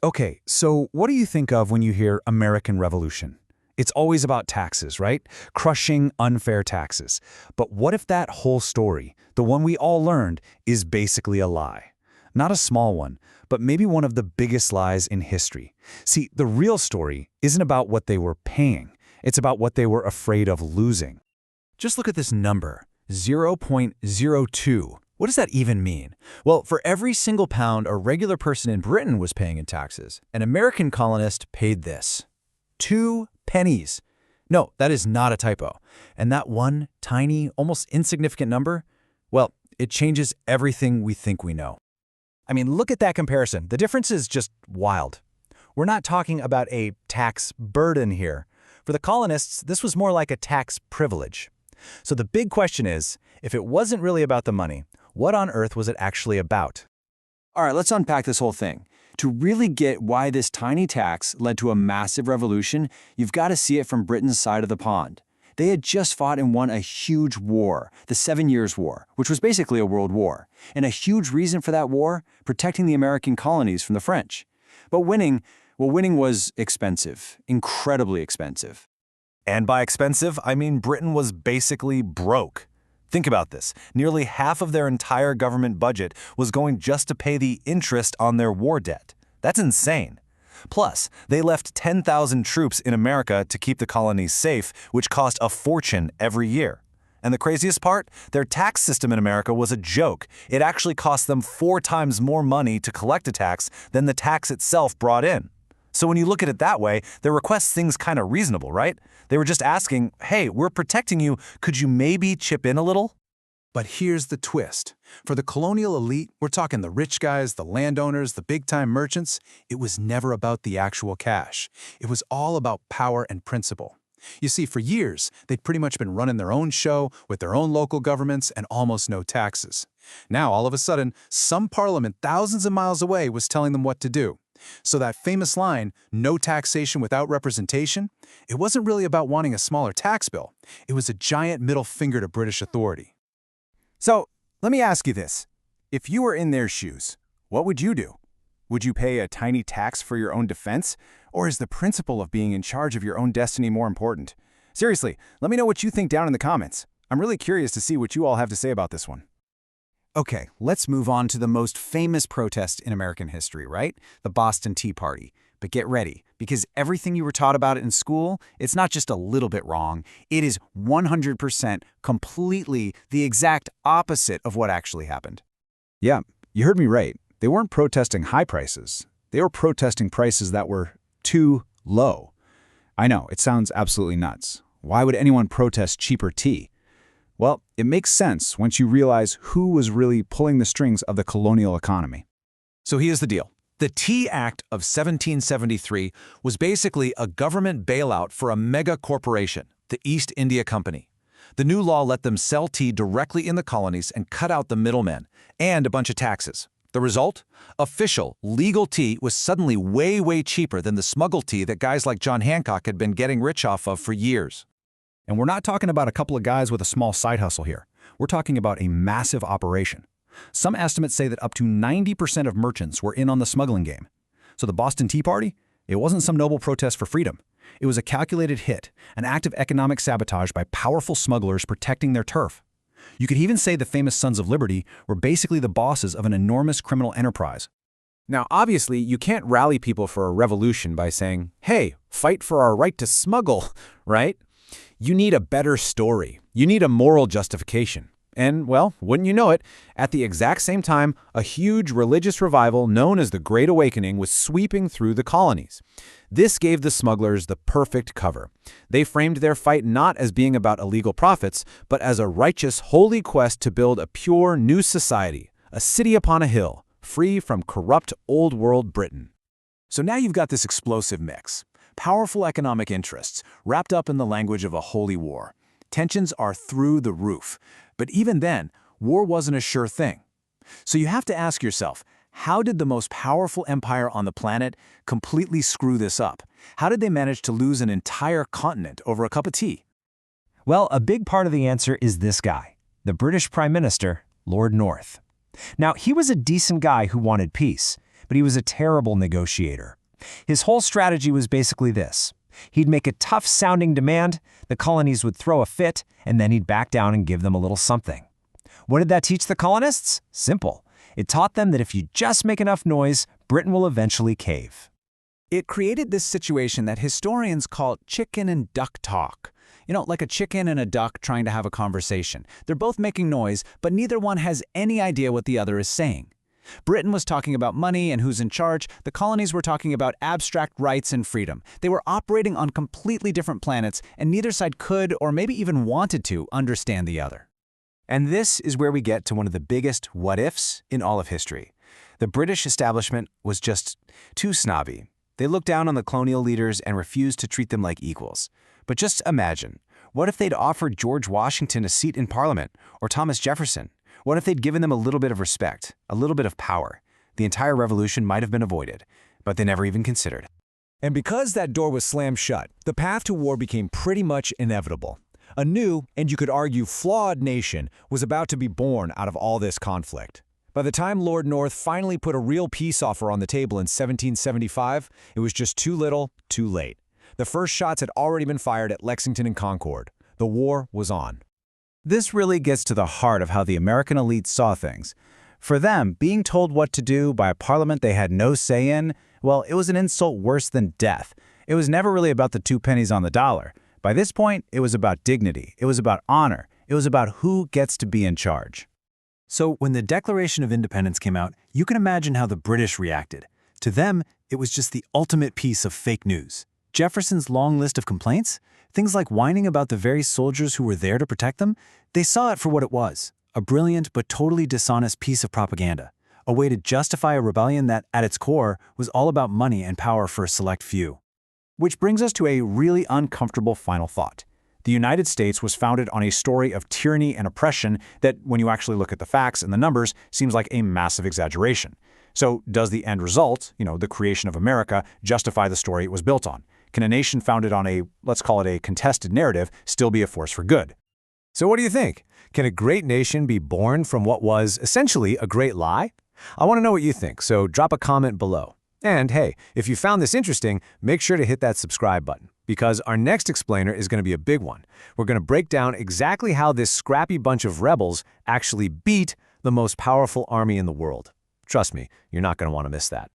Okay, so what do you think of when you hear American Revolution? It's always about taxes, right? Crushing unfair taxes. But what if that whole story, the one we all learned, is basically a lie? Not a small one, but maybe one of the biggest lies in history. See, the real story isn't about what they were paying. It's about what they were afraid of losing. Just look at this number, 0.02. What does that even mean? Well, for every single pound a regular person in Britain was paying in taxes, an American colonist paid this. 2 pennies. No, that is not a typo. And that one tiny, almost insignificant number, well, it changes everything we think we know. I mean, look at that comparison. The difference is just wild. We're not talking about a tax burden here. For the colonists, this was more like a tax privilege. So the big question is, if it wasn't really about the money, what on earth was it actually about? All right, let's unpack this whole thing. To really get why this tiny tax led to a massive revolution, you've got to see it from Britain's side of the pond. They had just fought and won a huge war, the 7 Years' War, which was basically a world war. And a huge reason for that war, protecting the American colonies from the French. But winning was expensive, incredibly expensive. And by expensive, I mean Britain was basically broke. Think about this. Nearly half of their entire government budget was going just to pay the interest on their war debt. That's insane. Plus, they left 10,000 troops in America to keep the colonies safe, which cost a fortune every year. And the craziest part? Their tax system in America was a joke. It actually cost them 4 times more money to collect a tax than the tax itself brought in. So when you look at it that way, their request seems kind of reasonable, right? They were just asking, hey, we're protecting you, could you maybe chip in a little? But here's the twist. For the colonial elite, we're talking the rich guys, the landowners, the big-time merchants, it was never about the actual cash. It was all about power and principle. You see, for years, they'd pretty much been running their own show with their own local governments and almost no taxes. Now, all of a sudden, some parliament thousands of miles away was telling them what to do. So that famous line, no taxation without representation, it wasn't really about wanting a smaller tax bill. It was a giant middle finger to British authority. So, let me ask you this. If you were in their shoes, what would you do? Would you pay a tiny tax for your own defense? Or is the principle of being in charge of your own destiny more important? Seriously, let me know what you think down in the comments. I'm really curious to see what you all have to say about this one. Okay, let's move on to the most famous protest in American history, right? The Boston Tea Party. But get ready, because everything you were taught about it in school, it's not just a little bit wrong. It is 100% completely the exact opposite of what actually happened. Yeah, you heard me right. They weren't protesting high prices. They were protesting prices that were too low. I know, it sounds absolutely nuts. Why would anyone protest cheaper tea? Well, it makes sense once you realize who was really pulling the strings of the colonial economy. So here's the deal. The Tea Act of 1773 was basically a government bailout for a mega corporation, the East India Company. The new law let them sell tea directly in the colonies and cut out the middlemen, and a bunch of taxes. The result? Official, legal tea was suddenly way, way cheaper than the smuggled tea that guys like John Hancock had been getting rich off of for years. And we're not talking about a couple of guys with a small side hustle here. We're talking about a massive operation. Some estimates say that up to 90% of merchants were in on the smuggling game. So the Boston Tea Party? It wasn't some noble protest for freedom. It was a calculated hit, an act of economic sabotage by powerful smugglers protecting their turf. You could even say the famous Sons of Liberty were basically the bosses of an enormous criminal enterprise. Now, obviously, you can't rally people for a revolution by saying, hey, fight for our right to smuggle, right? You need a better story. You need a moral justification. And, well, wouldn't you know it, at the exact same time, a huge religious revival known as the Great Awakening was sweeping through the colonies. This gave the smugglers the perfect cover. They framed their fight not as being about illegal profits, but as a righteous, holy quest to build a pure new society, a city upon a hill, free from corrupt old-world Britain. So now you've got this explosive mix. Powerful economic interests, wrapped up in the language of a holy war. Tensions are through the roof. But even then, war wasn't a sure thing. So you have to ask yourself, how did the most powerful empire on the planet completely screw this up? How did they manage to lose an entire continent over a cup of tea? Well, a big part of the answer is this guy, the British Prime Minister, Lord North. Now, he was a decent guy who wanted peace, but but he was a terrible negotiator. His whole strategy was basically this. He'd make a tough-sounding demand, the colonies would throw a fit, and then he'd back down and give them a little something. What did that teach the colonists? Simple. It taught them that if you just make enough noise, Britain will eventually cave. It created this situation that historians call chicken and duck talk. You know, like a chicken and a duck trying to have a conversation. They're both making noise, but neither one has any idea what the other is saying. Britain was talking about money and who's in charge. The colonies were talking about abstract rights and freedom. They were operating on completely different planets, and neither side could, or maybe even wanted to, understand the other. And this is where we get to one of the biggest what-ifs in all of history. The British establishment was just too snobby. They looked down on the colonial leaders and refused to treat them like equals. But just imagine, what if they'd offered George Washington a seat in Parliament, or Thomas Jefferson? What if they'd given them a little bit of respect, a little bit of power? The entire revolution might have been avoided, but they never even considered. And because that door was slammed shut, the path to war became pretty much inevitable. A new, and you could argue flawed nation was about to be born out of all this conflict. By the time Lord North finally put a real peace offer on the table in 1775, it was just too little, too late. The first shots had already been fired at Lexington and Concord. The war was on. This really gets to the heart of how the American elite saw things. For them, being told what to do by a parliament they had no say in, well, it was an insult worse than death. It was never really about the 2 pennies on the dollar. By this point, it was about dignity. It was about honor. It was about who gets to be in charge. So when the Declaration of Independence came out, you can imagine how the British reacted. To them, it was just the ultimate piece of fake news. Jefferson's long list of complaints, things like whining about the very soldiers who were there to protect them, they saw it for what it was, a brilliant but totally dishonest piece of propaganda, a way to justify a rebellion that, at its core, was all about money and power for a select few. Which brings us to a really uncomfortable final thought. The United States was founded on a story of tyranny and oppression that, when you actually look at the facts and the numbers, seems like a massive exaggeration. So does the end result, the creation of America, justify the story it was built on? Can a nation founded on a, let's call it a contested narrative, still be a force for good? So what do you think? Can a great nation be born from what was essentially a great lie? I want to know what you think, so drop a comment below. And hey, if you found this interesting, make sure to hit that subscribe button, because our next explainer is going to be a big one. We're going to break down exactly how this scrappy bunch of rebels actually beat the most powerful army in the world. Trust me, you're not going to want to miss that.